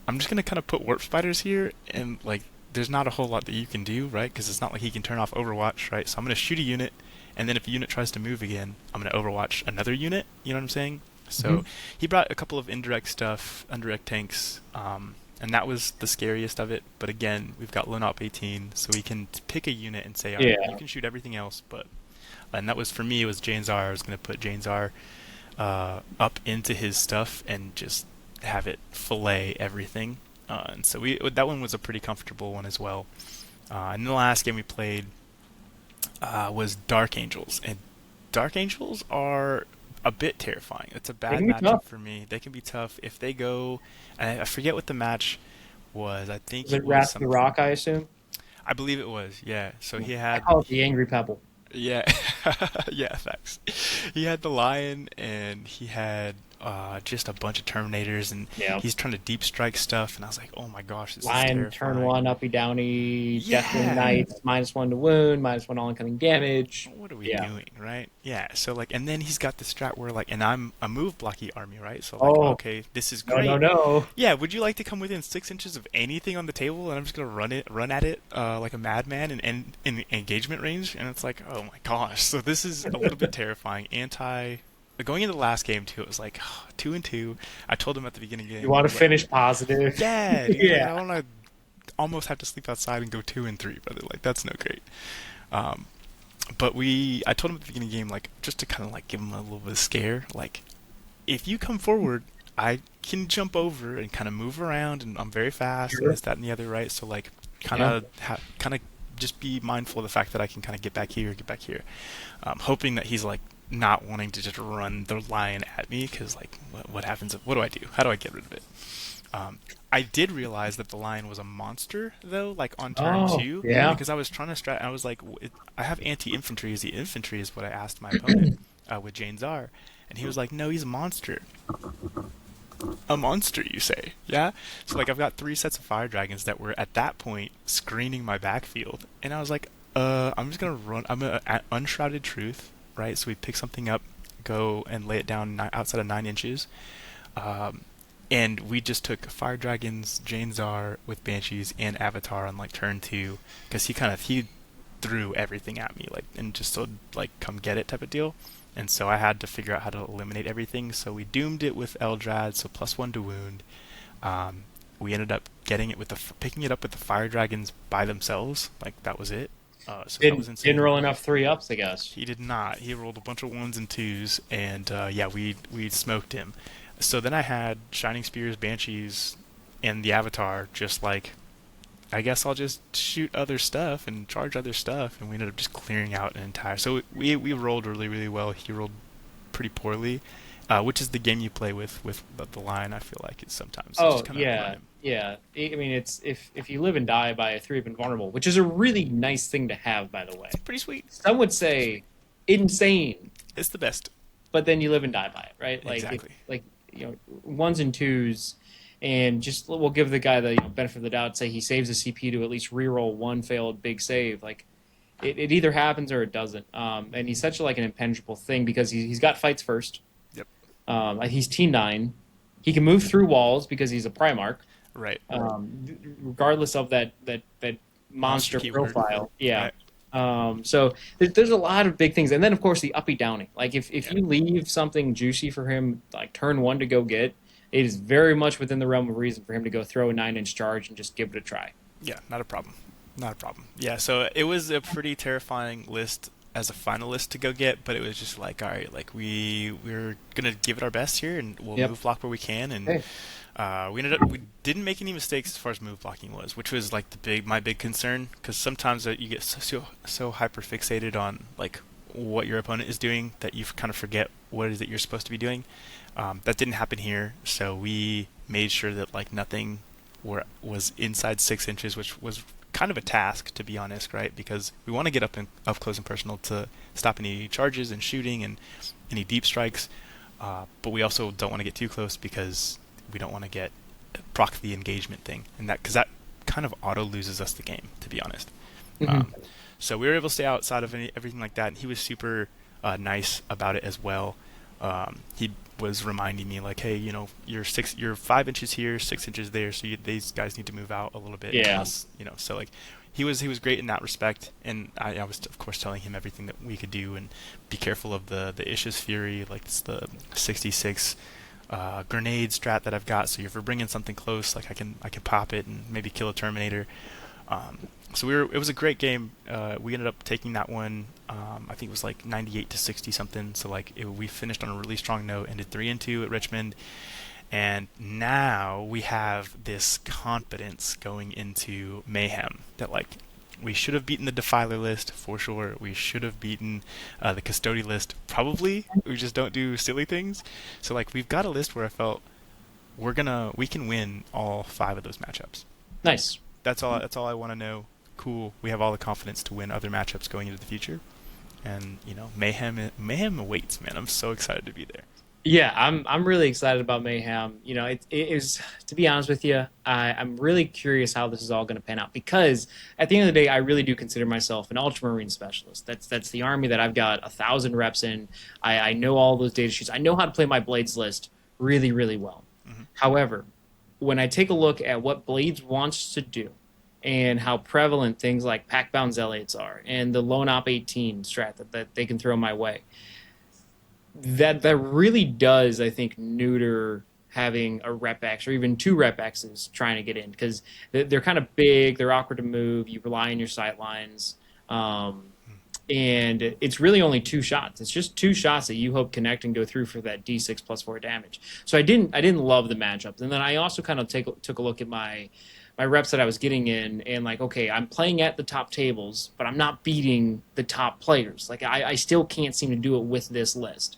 I'm just gonna kind of put warp spiders here, and like, there's not a whole lot that you can do, right? Because it's not like he can turn off Overwatch, right? So I'm gonna shoot a unit, and then if a unit tries to move again, I'm gonna Overwatch another unit. You know what I'm saying? Hmm. So he brought a couple of indirect stuff, indirect tanks, and that was the scariest of it. But again, we've got Linop 18, so we can pick a unit and say, all right, you Yeah. can shoot everything else, but and that was for me. It was Jane Czar. I was gonna put Jane Czar up into his stuff and just have it fillet everything. And so that one was a pretty comfortable one as well. And the last game we played was Dark Angels, and Dark Angels are a bit terrifying. It's a They bad can be matchup tough. for me. They can be tough if they go. I forget what the match was. I think Is it it was Wrath of the something. Rock, I assume? I believe it was. Yeah. So he I had call it the Angry Pebble. yeah, yeah, thanks. He had the lion, and he had just a bunch of Terminators, and Yeah. he's trying to deep strike stuff, and I was like, oh my gosh, this is Lion, turn terrifying. one, uppy downy, Deathwing Yeah, Knights, -1 to wound, -1 all incoming damage. what are we Yeah. doing, right? Yeah, so like, and then he's got the strat where like, and I'm a move blocky army, right? So like, Oh, okay, this is no, no, great. no. Yeah, would you like to come within 6 inches of anything on the table, and I'm just gonna run at it like a madman and end in engagement range? And it's like, oh my gosh. So this is a little bit terrifying. Going into the last game too, it was like 2-2. I told him at the beginning of the You game, want to finish positive. yeah, dude, like Yeah. I want to almost have to sleep outside and go 2-3, brother. Like that's no great. Um, but I told him at the beginning of the game, like just to kind of like give him a little bit of scare, like if you come forward, I can jump over and kind of move around, and I'm very fast, and Sure. this, that, and the other, right? So like, Yeah. kind of just be mindful of the fact that I can kind of get back here, hoping that he's like not wanting to just run the lion at me, because like, what happens? What do I do? How do I get rid of it? Um, I did realize that the lion was a monster though, like on turn Oh, two, yeah. because I was trying to strat. I was like, I have anti-infantry. Is the infantry is what I asked my opponent with Jane Czar, and he was like, no, he's a monster. A monster, you say? Yeah. So like, I've got three sets of fire dragons that were at that point screening my backfield, and I was like, I'm just gonna run. I'm gonna unshrouded truth, right? So we pick something up, go and lay it down outside of 9 inches. Um, and we just took Fire Dragons, Jane Zar with Banshees and Avatar on like turn two because he threw everything at me like and just so like come get it type of deal. And so I had to figure out how to eliminate everything. So we doomed it with Eldrad, so +1 to wound. Um, we ended up getting it with picking it up with the Fire Dragons by themselves. Like that was it. So that was Didn't insane. roll enough 3-ups, I guess. He did not. He rolled a bunch of ones and twos, and yeah, we smoked him. So then I had Shining Spears, Banshees, and the Avatar. Just like I guess I'll just shoot other stuff and charge other stuff, and we ended up just clearing out an entire. So we rolled really well. He rolled pretty poorly, which is the game you play with the line. I feel like it's sometimes so just Oh kind of run yeah, him. yeah. I mean, it's if you live and die by a 3-up invulnerable, which is a really nice thing to have, by the way. It's pretty sweet. Some would say insane, It's the best. but then you live and die by it, right? Exactly. Like ones and twos, and just we'll give the guy the benefit of the doubt. Say he saves a CP to at least reroll one failed big save. Like it either happens or it doesn't. And he's such like an impenetrable thing because he's got fights first. Yep. He's T9. He can move through walls because he's a Primarch. Right. Regardless of that monster Keyword. profile. Yeah. Right. So there's a lot of big things, and then of course the uppy downing. Like if Yeah. you leave something juicy for him, like turn one to go get, it is very much within the realm of reason for him to go throw a 9-inch charge and just give it a try. Yeah. Not a problem. Not a problem. Yeah. So it was a pretty terrifying list as a finalist to go get, but it was just like, all right, like we're gonna give it our best here, and we'll Yep. move block where we can, and Hey. we didn't make any mistakes as far as move blocking was, which was like my big concern because sometimes you get so hyper fixated on like what your opponent is doing that you kind of forget what it is that you're supposed to be doing. That didn't happen here, so we made sure that like nothing was inside 6 inches, which was kind of a task to be honest, right? Because we want to get up close and personal to stop any charges and shooting and any deep strikes, but we also don't want to get too close because we don't want to get proc the engagement thing, and that because that kind of auto loses us the game, to be honest. Mhm. Um, so we were able to stay outside of everything like that, and he was super nice about it as well. He was reminding me like, hey, you're 5 inches here, 6 inches there, so these guys need to move out a little bit. Yeah. Plus, so like he was great in that respect, and I was of course telling him everything that we could do and be careful of the Ish's Fury, like it's the 66 grenade strat that I've got. So if we're bringing something close, like I can pop it and maybe kill a Terminator. So it was a great game. We ended up taking that one. I think it was like 98 to 60 something. So like we finished on a really strong note, ended 3-2 at Richmond, and now we have this confidence going into Mayhem that like we should have beaten the Defiler list for sure. We should have beaten the Custody list probably. We just don't do silly things. So like we've got a list where I felt we can win all 5 of those matchups. Nice. That's all. That's all I want to know. Cool. We have all the confidence to win other matchups going into the future, and mayhem awaits, man. I'm so excited to be there. Yeah, I'm really excited about Mayhem. It is, to be honest with you, I'm really curious how this is all going to pan out because at the end of the day, I really do consider myself an Ultramarine specialist. That's the army that I've got 1,000 reps in. I know all those data sheets. I know how to play my Blades list really, really well. Mm-hmm. However, when I take a look at what Blades wants to do and how prevalent things like Pack-Bound Zealots are and the Lone Op 18 strat that they can throw my way, that really does, I think, neuter having a rep X or even 2 rep X's trying to get in because they're kind of big, they're awkward to move, you rely on your sight lines, and it's really only 2 shots. It's just 2 shots that you hope connect and go through for that D6 plus 4 damage. So I didn't love the matchups, and then I also kind of took a look at my reps that I was getting in, and like, okay, I'm playing at the top tables, but I'm not beating the top players. Like I still can't seem to do it with this list.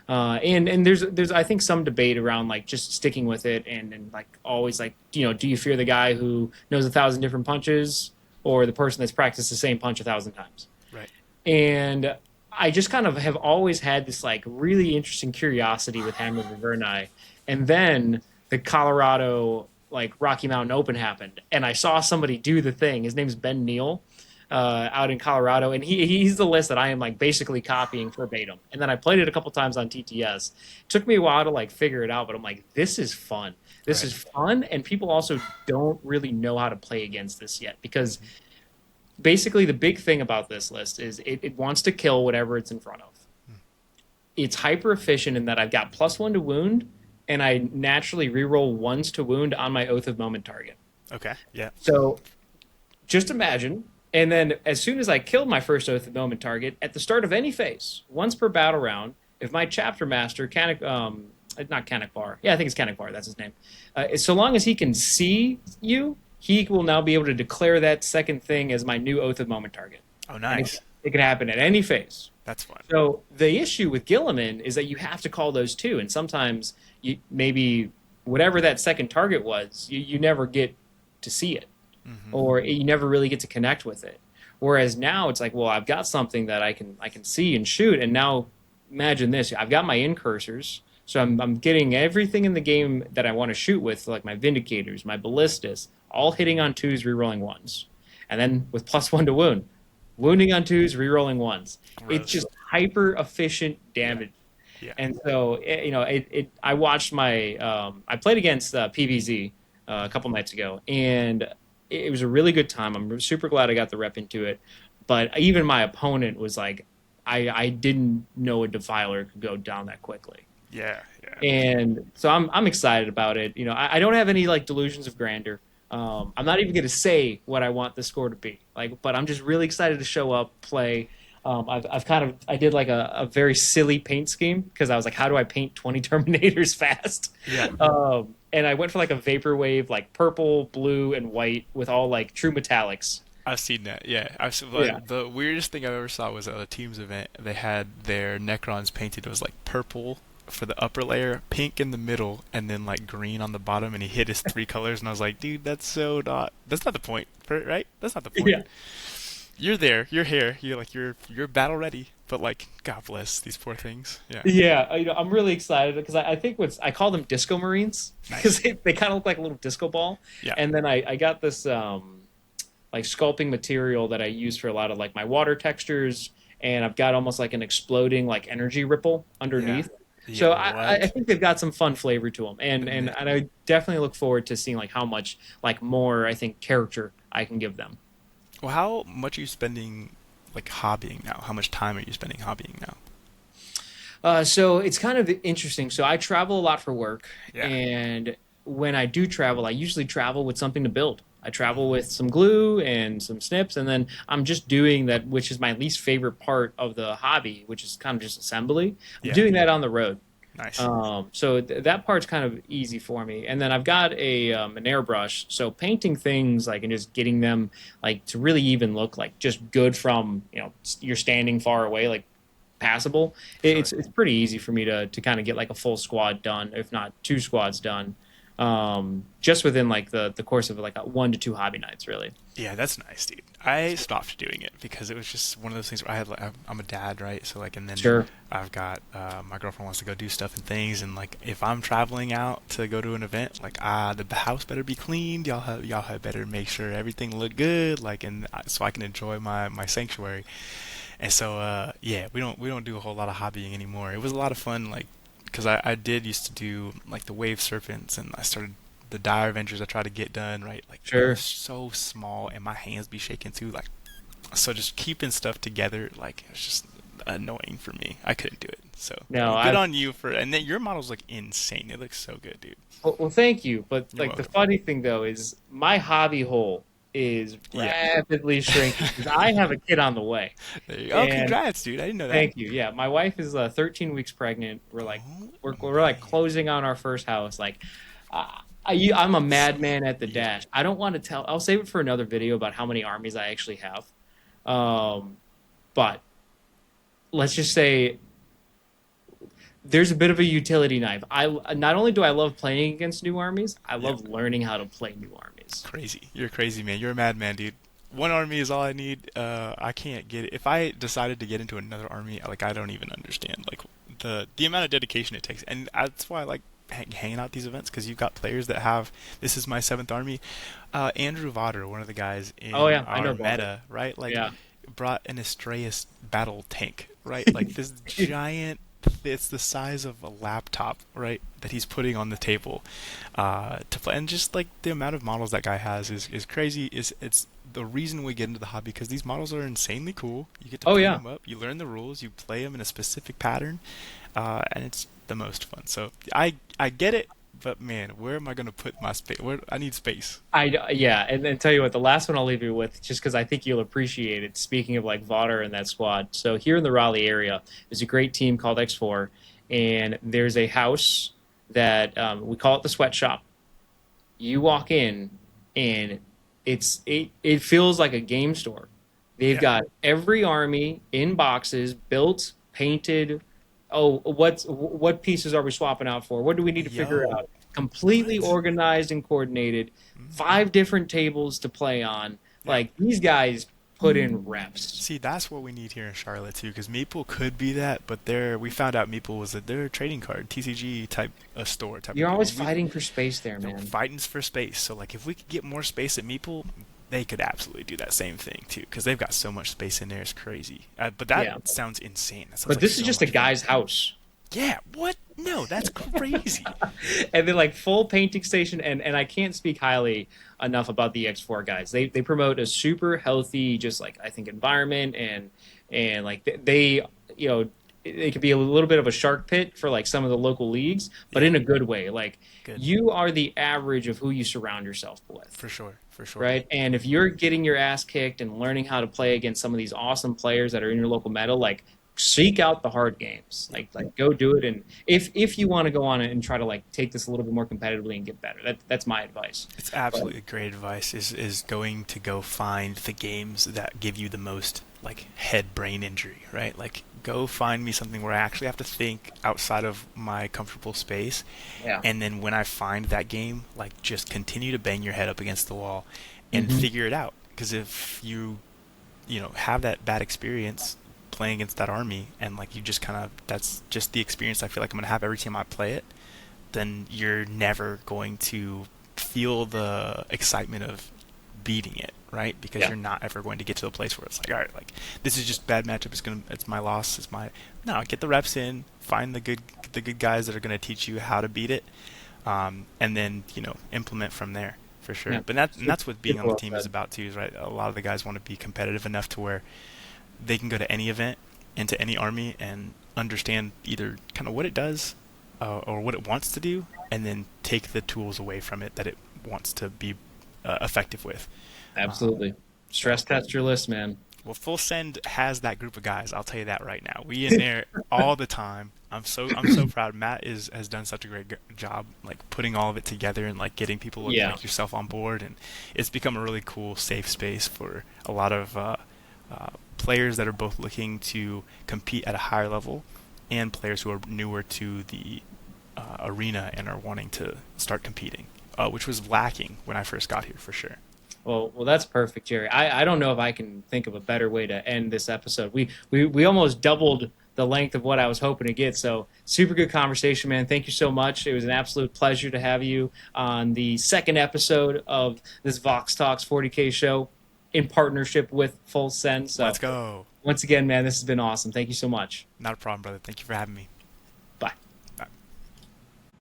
And there's I think some debate around like just sticking with it and like always like do you fear the guy who knows 1,000 different punches or the person that's practiced the same punch 1,000 times? Right. And I just kind of have always had this like really interesting curiosity with Hammer of Verni, and then the Colorado like Rocky Mountain Open happened, and I saw somebody do the thing. His name's Ben Neal. out in Colorado, and he's the list that I am like basically copying verbatim. And then I played it a couple times on TTS. It took me a while to like figure it out, but I'm like, this is fun. This Right. is fun, and people also don't really know how to play against this yet because Hmm. basically the big thing about this list is it wants to kill whatever it's in front of. It's hyper efficient in that I've got +1 to wound, and I naturally reroll ones to wound on my Oath of Moment target. Okay. Yeah. So just imagine, and then as soon as I kill my first Oath of Moment target, at the start of any phase, once per battle round, if my chapter master, not Canik yeah, I think it's Canik that's his name, so long as he can see you, he will now be able to declare that second thing as my new Oath of Moment target. Oh, And nice. it can happen at any phase. That's fun. So the issue with Gilliman is that you have to call those two, and sometimes you maybe whatever that second target was, you never get to see it, Hmm. or you never really get to connect with it. Whereas now it's like, well, I've got something that I can see and shoot, and now imagine this: I've got my incursors, so I'm getting everything in the game that I want to shoot with, like my Vindicators, my Ballistas, all hitting on twos, rerolling ones, and then with +1 to wound, wounding on twos, rerolling ones. It's Gross. just hyper efficient Yeah. damage. Yeah. And so, I watched I played against PVZ a couple nights ago, and it was a really good time. I'm super glad I got the rep into it. But even my opponent was like, I didn't know a Defiler could go down that quickly. Yeah. Yeah. And so I'm excited about it. I don't have any like delusions of grandeur. I'm not even going to say what I want the score to be like, but I'm just really excited to show up, play. I did like a very silly paint scheme because I was like, how do I paint 20 Terminators fast? Yeah. And I went for like a vaporwave, like purple, blue, and white with all like true metallics. I've seen that. Yeah. I've seen, Yeah. like, the weirdest thing I've ever saw was at a Teams event. They had their Necrons painted. It was like purple for the upper layer, pink in the middle, and then like green on the bottom. And he hit his three colors, and I was like, dude, that's so not. That's not the point, right? That's not the point. Yeah. You're there. You're here. You're battle ready. But like, God bless these poor things. Yeah. Yeah, I'm really excited because I think I call them disco marines because Nice. they kind of look like a little disco ball. Yeah. And then I got this like sculpting material that I use for a lot of like my water textures, and I've got almost like an exploding like energy ripple Yeah. underneath. Yeah. So I What? think they've got some fun flavor to them, and, And and and I definitely look forward to seeing like how much like more I think character I can give them. well, how much are you spending like hobbying now? How much time are you spending hobbying now? So it's kind of interesting. So I travel a lot for work, Yeah. and when I do travel, I usually travel with something to build. I travel Hmm. with some glue and some snips, and then I'm just doing that, which is my least favorite part of the hobby, which is kind of just assembly. I'm Yeah. doing that on the road. Nice. So that part's kind of easy for me. And then I've got an airbrush, so painting things like and just getting them like to really even look like just good from you're standing far away, like passable. Sure. It's pretty easy for me to kind of get like a full squad done, if not two squads done, just within like the course of like 1 to 2 hobby nights, really. Yeah, that's nice, dude. I stopped doing it because it was just one of those things where I had like I'm a dad, right? So like, and then Sure. I've got my girlfriend wants to go do stuff and things, and like if I'm traveling out to go to an event, like the house better be cleaned. Y'all have better make sure everything look good, like, and so I can enjoy my sanctuary. And so yeah, we don't do a whole lot of hobbying anymore. It was a lot of fun, like because I did used to do like the wave serpents, and I started the dire avengers I tried to get done, right, like they're Sure. so small and my hands be shaking too, like, so just keeping stuff together, like, it's just annoying for me. I couldn't do it. So No, good I've on you for, and then your models look insane. It looks so good, dude. well, thank you. But You're like the welcome. funny thing though is my hobby hole is Yeah. rapidly shrinking because I have a kid on the way. There you go. Oh, And congrats, dude. I didn't know that. thank you. Yeah, my wife is 13 weeks pregnant. We're like Oh we're like my. closing on our first house. Like I'm a madman at the Yeah. dash. I don't want to tell. I'll save it for another video about how many armies I actually have. Um, but let's just say there's a bit of a utility knife. I not only do I love playing against new armies, I Yeah. love learning how to play new armies. Crazy. You're crazy, man. You're a madman, dude. One army is all I need. I can't get it. If I decided to get into another army, like I don't even understand like the amount of dedication it takes, and that's why I like hanging out at these events because you've got players that have this is my seventh army. Andrew Vodder, one of the guys Oh in yeah, I know our about it. meta, right? Like Yeah. brought an Astraeus battle tank, right? Like this giant. It's the size of a laptop, right? That he's putting on the table to play, and just like the amount of models that guy has is crazy. Is it's the reason we get into the hobby because these models are insanely cool. You get to Oh paint yeah. them up, you learn the rules, you play them in a specific pattern, and it's the most fun. So I get it, but man, where am I gonna put my space? Where I need space. Yeah, and then tell you what, the last one I'll leave you with, just because I think you'll appreciate it. Speaking of like Vaughter and that squad, so here in the Raleigh area, there's a great team called X4, and there's a house that we call it the sweatshop. You walk in, and it feels like a game store. They've Yeah. got every army in boxes, built, painted. Oh, what pieces are we swapping out for? What do we need to figure Yo, out? Completely what? organized and coordinated. Hmm. 5 different tables to play on. Yeah. Like these guys put in reps. See, that's what we need here in Charlotte too, because Maple could be that, but we found out Maple was they're a trading card, TCG type a store type of You're deal. always We fighting for space there, you know, man. fighting for space. So like if we could get more space at Meeple, they could absolutely do that same thing too, because they've got so much space in there. It's crazy. But that Yeah, sounds insane. That sounds but like this is so just a much fun. guy's house. Yeah. What? No, that's crazy. And then like full painting station, and I can't speak highly enough about the X4 guys. They promote a super healthy, just like I think environment, and like they you know it could be a little bit of a shark pit for like some of the local leagues, but Yeah. in a good way. Like Good. you are the average of who you surround yourself with. For sure. For sure. Right. And if you're getting your ass kicked and learning how to play against some of these awesome players that are in your local meta, like seek out the hard games. Like go do it. And if you want to go on and try to like take this a little bit more competitively and get better, that's my advice. It's But absolutely great advice. Is going to go find the games that give you the most like head brain injury, right? Like go find me something where I actually have to think outside of my comfortable space, yeah. and then when I find that game, like just continue to bang your head up against the wall and Hmm. figure it out. Because if you have that bad experience playing against that army and like you just kind of that's just the experience I feel like I'm gonna have every time I play it, then you're never going to feel the excitement of beating it, right? Because Yeah. you're not ever going to get to the place where it's like, all right, like this is just bad matchup. It's my loss. It's my no. Get the reps in. Find the good guys that are going to teach you how to beat it, and then implement from there for sure. Yeah. But and Super, that's what being super on the well team is said. about too. Is right. A lot of the guys want to be competitive enough to where they can go to any event, into any army, and understand either kind of what it does or what it wants to do, and then take the tools away from it that it wants to be effective with. Absolutely. So, Stress test your list, man. well, Full Send has that group of guys. I'll tell you that right now. We in there all the time. I'm so proud. Matt has done such a great job, like putting all of it together and like getting people Yeah. like yourself on board, and it's become a really cool, safe space for a lot of players that are both looking to compete at a higher level, and players who are newer to the arena and are wanting to start competing, which was lacking when I first got here for sure. Well, that's perfect, Jerry. I don't know if I can think of a better way to end this episode. We almost doubled the length of what I was hoping to get. So super good conversation, man. Thank you so much. It was an absolute pleasure to have you on the second episode of this Vox Talks 40K show in partnership with Full Send. So Let's go. once again, man, this has been awesome. Thank you so much. Not a problem, brother. Thank you for having me.